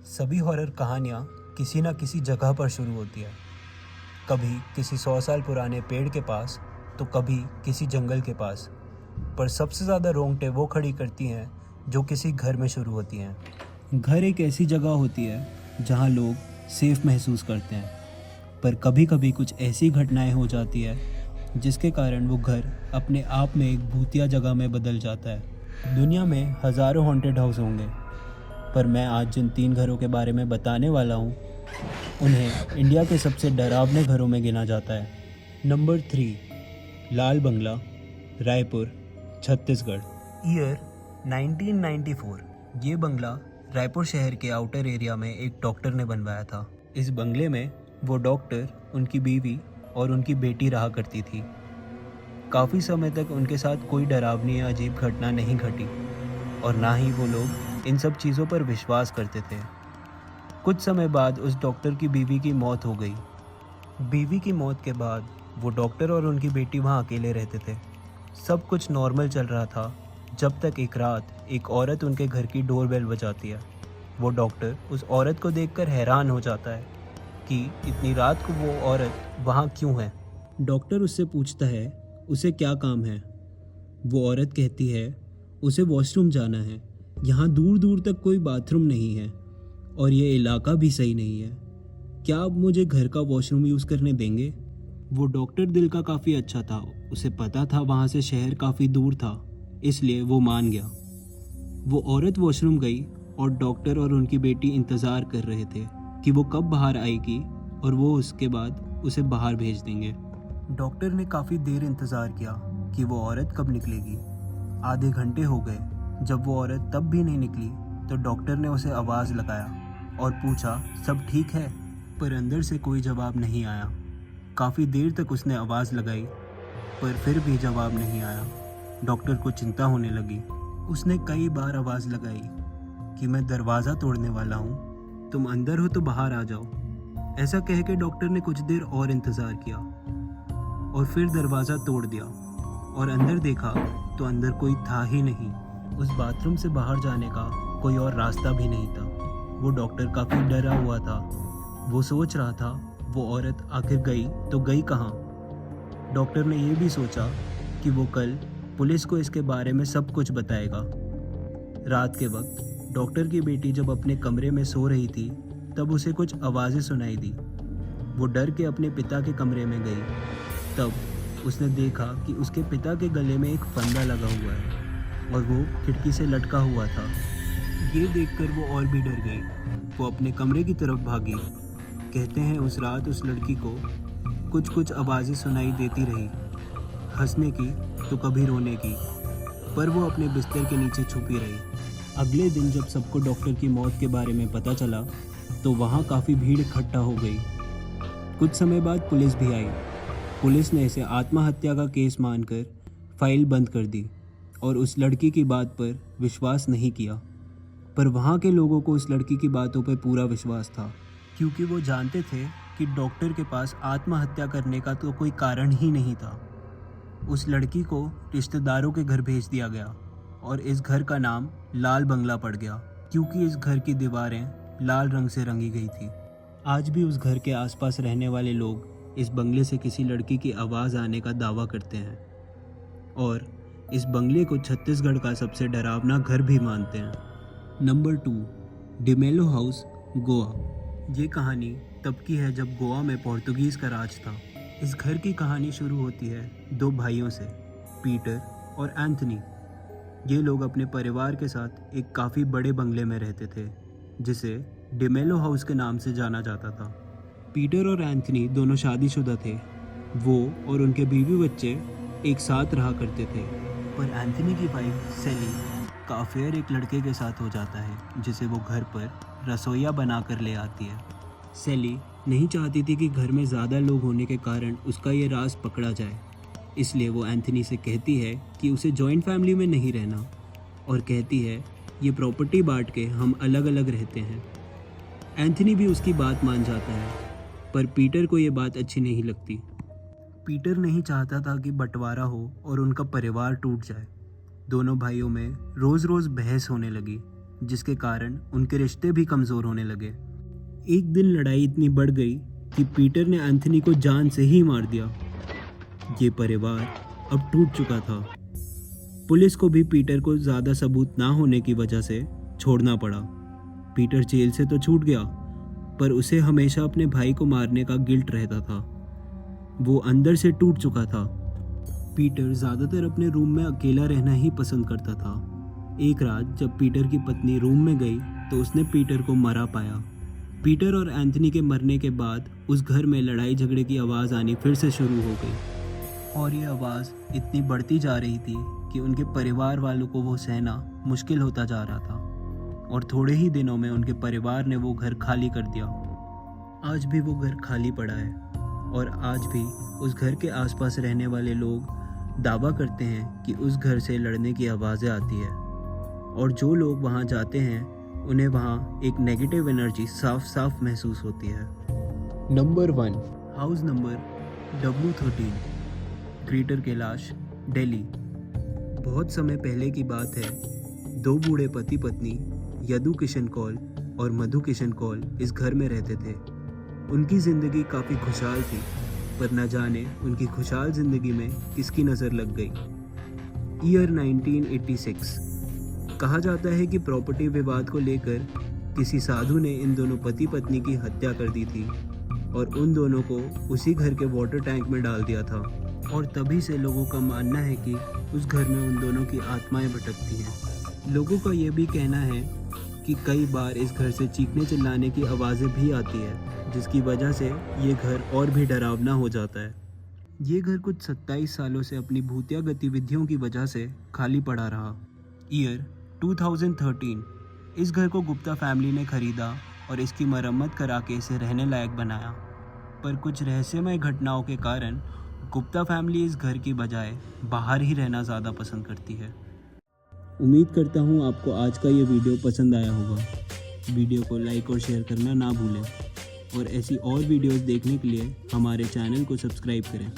सभी हॉरर कहानियाँ किसी न किसी जगह पर शुरू होती है। कभी किसी 100 साल पुराने पेड़ के पास, तो कभी किसी जंगल के पास। पर सबसे ज़्यादा रोंगटे वो खड़ी करती हैं जो किसी घर में शुरू होती हैं। घर एक ऐसी जगह होती है जहाँ लोग सेफ महसूस करते हैं, पर कभी कभी कुछ ऐसी घटनाएं हो जाती है जिसके कारण वो घर अपने आप में एक भूतिया जगह में बदल जाता है। दुनिया में हज़ारों हॉन्टेड हाउस होंगे, पर मैं आज जिन 3 घरों के बारे में बताने वाला हूँ उन्हें इंडिया के सबसे डरावने घरों में गिना जाता है। नंबर 3, लाल बंगला, रायपुर, छत्तीसगढ़। ईयर 1994। ये बंगला रायपुर शहर के आउटर एरिया में एक डॉक्टर ने बनवाया था। इस बंगले में वो डॉक्टर, उनकी बीवी और उनकी बेटी रहा करती थी। काफ़ी समय तक उनके साथ कोई डरावनी या अजीब घटना नहीं घटी और ना ही वो लोग इन सब चीज़ों पर विश्वास करते थे। कुछ समय बाद उस डॉक्टर की बीवी की मौत हो गई। बीवी की मौत के बाद वो डॉक्टर और उनकी बेटी वहाँ अकेले रहते थे। सब कुछ नॉर्मल चल रहा था, जब तक एक रात एक औरत उनके घर की डोरबेल बजाती है। वो डॉक्टर उस औरत को देखकर हैरान हो जाता है कि इतनी रात को वो औरत वहाँ क्यों है। डॉक्टर उससे पूछता है उसे क्या काम है। वो औरत कहती है उसे वॉशरूम जाना है। यहाँ दूर दूर तक कोई बाथरूम नहीं है और ये इलाका भी सही नहीं है। क्या आप मुझे घर का वॉशरूम यूज़ करने देंगे? वो डॉक्टर दिल का काफ़ी अच्छा था, उसे पता था वहाँ से शहर काफ़ी दूर था, इसलिए वो मान गया। वो औरत वॉशरूम गई और डॉक्टर और उनकी बेटी इंतज़ार कर रहे थे कि वो कब बाहर आएगी और वो उसके बाद उसे बाहर भेज देंगे। डॉक्टर ने काफ़ी देर इंतज़ार किया कि वो औरत कब निकलेगी। आधे घंटे हो गए। जब वो औरत तब भी नहीं निकली तो डॉक्टर ने उसे आवाज़ लगाया और पूछा सब ठीक है, पर अंदर से कोई जवाब नहीं आया। काफ़ी देर तक उसने आवाज़ लगाई पर फिर भी जवाब नहीं आया। डॉक्टर को चिंता होने लगी। उसने कई बार आवाज़ लगाई कि मैं दरवाज़ा तोड़ने वाला हूँ, तुम अंदर हो तो बाहर आ जाओ। ऐसा कह के डॉक्टर ने कुछ देर और इंतज़ार किया और फिर दरवाज़ा तोड़ दिया और अंदर देखा तो अंदर कोई था ही नहीं। उस बाथरूम से बाहर जाने का कोई और रास्ता भी नहीं था। वो डॉक्टर काफ़ी डरा हुआ था। वो सोच रहा था वो औरत आखिर गई तो गई कहाँ। डॉक्टर ने ये भी सोचा कि वो कल पुलिस को इसके बारे में सब कुछ बताएगा। रात के वक्त डॉक्टर की बेटी जब अपने कमरे में सो रही थी तब उसे कुछ आवाज़ें सुनाई दी। वो डर के अपने पिता के कमरे में गई। तब उसने देखा कि उसके पिता के गले में एक फंदा लगा हुआ है और वो खिड़की से लटका हुआ था। ये देखकर वो और भी डर गई। वो अपने कमरे की तरफ भागी। कहते हैं उस रात उस लड़की को कुछ कुछ आवाज़ें सुनाई देती रही, हंसने की तो कभी रोने की, पर वो अपने बिस्तर के नीचे छुपी रही। अगले दिन जब सबको डॉक्टर की मौत के बारे में पता चला तो वहाँ काफ़ी भीड़ इकट्ठा हो गई। कुछ समय बाद पुलिस भी आई। पुलिस ने इसे आत्महत्या का केस मानकर फाइल बंद कर दी और उस लड़की की बात पर विश्वास नहीं किया। पर वहाँ के लोगों को उस लड़की की बातों पर पूरा विश्वास था, क्योंकि वो जानते थे कि डॉक्टर के पास आत्महत्या करने का तो कोई कारण ही नहीं था। उस लड़की को रिश्तेदारों के घर भेज दिया गया और इस घर का नाम लाल बंगला पड़ गया, क्योंकि इस घर की दीवारें लाल रंग से रंगी गई थी। आज भी उस घर के आसपास रहने वाले लोग इस बंगले से किसी लड़की की आवाज़ आने का दावा करते हैं और इस बंगले को छत्तीसगढ़ का सबसे डरावना घर भी मानते हैं। Number 2, D'Mello house, Goa. ये कहानी तब की है जब गोवा में पोर्तुगीज़ का राज था। इस घर की कहानी शुरू होती है 2 भाइयों से, पीटर और एंथनी। ये लोग अपने परिवार के साथ एक काफ़ी बड़े बंगले में रहते थे जिसे डिमेलो हाउस के नाम से जाना जाता था। पीटर और एंथनी दोनों शादीशुदा थे। वो और उनके बीवी बच्चे एक साथ रहा करते थे, पर एंथनी की वाइफ सेली का अफेयर एक लड़के के साथ हो जाता है जिसे वो घर पर रसोइया बना कर ले आती है। सेली नहीं चाहती थी कि घर में ज़्यादा लोग होने के कारण उसका ये राज पकड़ा जाए, इसलिए वो एंथनी से कहती है कि उसे जॉइंट फैमिली में नहीं रहना और कहती है ये प्रॉपर्टी बांट के हम अलग अलग रहते हैं। एंथनी भी उसकी बात मान जाता है, पर पीटर को ये बात अच्छी नहीं लगती। पीटर नहीं चाहता था कि बंटवारा हो और उनका परिवार टूट जाए। दोनों भाइयों में रोज़ रोज़ बहस होने लगी। जिसके कारण उनके रिश्ते भी कमज़ोर होने लगे। एक दिन लड़ाई इतनी बढ़ गई कि पीटर ने एंथनी को जान से ही मार दिया। ये परिवार अब टूट चुका था। पुलिस को भी पीटर को ज़्यादा सबूत ना होने की वजह से छोड़ना पड़ा। पीटर जेल से तो छूट गया, पर उसे हमेशा अपने भाई को मारने का गिल्ट रहता था। वो अंदर से टूट चुका था। पीटर ज़्यादातर अपने रूम में अकेला रहना ही पसंद करता था। एक रात जब पीटर की पत्नी रूम में गई तो उसने पीटर को मरा पाया। पीटर और एंथनी के मरने के बाद उस घर में लड़ाई झगड़े की आवाज़ आनी फिर से शुरू हो गई और ये आवाज़ इतनी बढ़ती जा रही थी कि उनके परिवार वालों को वो सहना मुश्किल होता जा रहा था और थोड़े ही दिनों में उनके परिवार ने वो घर खाली कर दिया। आज भी वो घर खाली पड़ा है और आज भी उस घर के आसपास रहने वाले लोग दावा करते हैं कि उस घर से लड़ने की आवाज़ें आती है और जो लोग वहाँ जाते हैं उन्हें वहाँ एक नेगेटिव एनर्जी साफ साफ महसूस होती है। Number 1, house number W13, greater Kailash, Delhi. बहुत समय पहले की बात है। 2 बूढ़े पति पत्नी यदु किशन कौल और मधु किशन कौल इस घर में रहते थे। उनकी ज़िंदगी काफ़ी खुशहाल थी, पर न जाने उनकी खुशहाल ज़िंदगी में किसकी नज़र लग गई। ईयर 1986। कहा जाता है कि प्रॉपर्टी विवाद को लेकर किसी साधु ने इन दोनों पति पत्नी की हत्या कर दी थी और उन दोनों को उसी घर के वाटर टैंक में डाल दिया था और तभी से लोगों का मानना है कि उस घर में उन दोनों की आत्माएं भटकती हैं। लोगों का ये भी कहना है कि कई बार इस घर से चीखने चिल्लाने की आवाज़ें भी आती है, जिसकी वजह से ये घर और भी डरावना हो जाता है। ये घर कुछ 27 सालों से अपनी भूतिया गतिविधियों की वजह से खाली पड़ा रहा। ईयर 2013। इस घर को गुप्ता फैमिली ने खरीदा और इसकी मरम्मत करा के इसे रहने लायक बनाया, पर कुछ रहस्यमय घटनाओं के कारण गुप्ता फैमिली इस घर की बजाय बाहर ही रहना ज़्यादा पसंद करती है। उम्मीद करता हूँ आपको आज का ये वीडियो पसंद आया होगा। वीडियो को लाइक और शेयर करना ना भूलें और ऐसी और वीडियोस देखने के लिए हमारे चैनल को सब्सक्राइब करें।